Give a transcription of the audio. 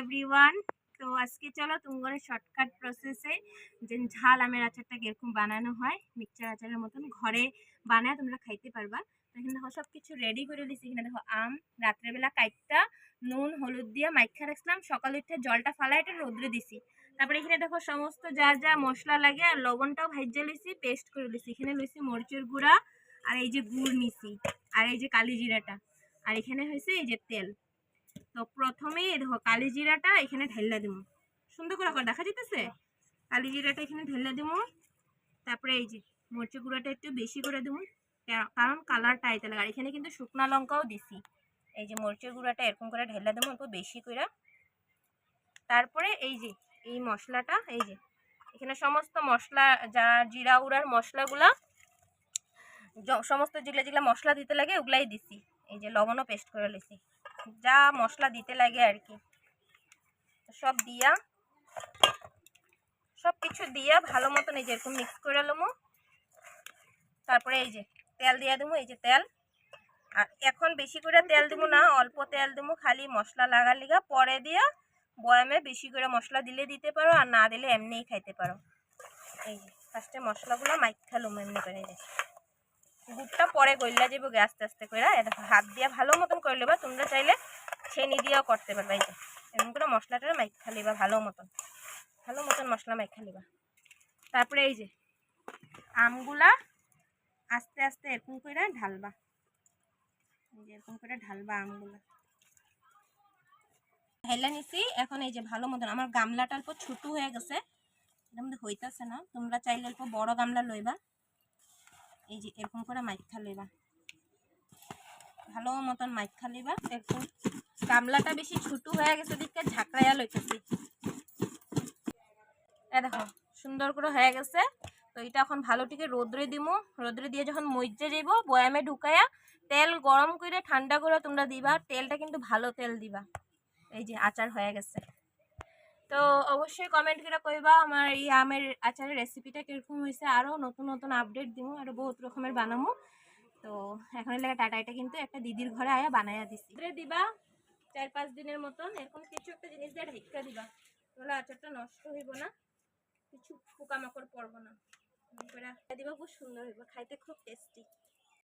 Everyone. তো আজকে চলো তোমার শর্টকাট প্রসেসে যে ঝাল আমের আচারটা কিরকম বানানো হয় মিক্সচার আচারের মতন ঘরে বানায় তোমরা খাইতে পারবা। তো এখানে দেখো সব কিছু রেডি করে দিছি। এখানে দেখো আম রাত্রেবেলা কাইটটা নুন হলুদ দিয়ে মাইখা রাখলাম, সকালে উঠে জলটা ফালাই এটা রোদ্রে দিছি। তারপরে এখানে দেখো সমস্ত যা যা মশলা লাগে আর লবণটাও ভাইজা লইছি, পেস্ট করে লইছি। এখানে লইছি মরিচের গুঁড়া আর এই যে গুড় নিছি আর এই যে কালি জিরাটা আর এখানে হয়েছে এই যে তেল। তো প্রথমেই দেখো কালি জিরাটা এখানে ঢেলা দিব, সুন্দর করে দেখা যেতেছে। কালি জিরাটা এখানে ঢেলা দিব, তারপরে এই যে মরিচের গুঁড়াটা একটু বেশি করে দিব কারণ কালারটা আইতে লাগে। আর এখানে কিন্তু শুকনা লঙ্কাও দিছি। এই যে মরিচের গুঁড়াটা এরকম করে ঢেলা দেবো অল্প বেশি করে। তারপরে এই যে এই মশলাটা এই যে এখানে সমস্ত মশলা যা জিরা উড়ার মশলাগুলা সমস্ত যেগুলা যেগুলা মশলা দিতে লাগে ওগুলাই দিছি। এই যে লবণও পেস্ট করে লিছি, যা মশলা দিতে লাগে আর কি সব দিয়া সব কিছু দিয়া ভালো মতন এই যে এরকম মিক্স করে লমো। তারপরে এই যে তেল দিয়া দেবো, এই যে তেল। আর এখন বেশি করে তেল দেবো না, অল্প তেল দেবো খালি মশলা লাগার লিগা। পরে দিয়া বয়ামে বেশি করে মশলা দিলে দিতে পারো আর না দিলে এমনিই খাইতে পারো। এই যে ফার্স্টে মশলাগুলো মাইখা লুম এমনি করে। যে গুড়টা পরে গইলা যাবো আস্তে আস্তে করে, এটা হাত দিয়া ভালো মতন করে নেবা। তোমরা চাইলে ছেনি দিয়েও করতে পারবা। এই যে এরকম করে মশলাটা মাইখা লিবা ভালো মতন মশলা মাইখা লিবা। তারপরে এই যে আমগুলা আস্তে আস্তে এরকম করে ঢালবা, এই যে এরকম করে ঢালবা আমগুলা ঢাইলা নিছি। এখন এই যে ভালো মতন আমার গামলাটা অল্প ছোট হয়ে গেছে, এর মধ্যে হইতাছে না। তোমরা চাইলে অল্প বড় গামলা লইবা। এই যে এরকম করে মাইখা লইবা, ভালো মতন মাইখা লইবা। এরকম গামলাটা বেশি ছোট হয়ে গেছে দিকে ঝাঁকড়াইয়া লইতেছি। দেখো সুন্দর করে হয়ে গেছে। তো এটা এখন ভালোটিকে রোদ্রে দিমু। রোদ্রে দিয়ে যখন মইজে যাইব বয়ামে ঢুকাইয়া তেল গরম করে ঠান্ডা করে তোমরা দিবা। তেলটা কিন্তু ভালো তেল দিবা। এই যে আচার হয়ে গেছে। তো অবশ্যই কমেন্ট করে কইবা আমার এই আমের আচারের রেসিপিটা কিরকম হয়েছে। আরও নতুন নতুন আপডেট দিব, আরও বহুত রকমের বানাবো। তো এখন লাগে টাটা, এটা কিন্তু একটা দিদির ঘরে আয়া বানাইয়া দিছি। দিবা 4-5 দিনের মতন এরকম কিছু একটা জিনিস দিয়ে ঢেকা দিবা, তাহলে আচারটা নষ্ট হইব না, কিছু পোকামাকড় পড়বো না। দিবা খুব সুন্দর হইব, খাইতে খুব টেস্টি।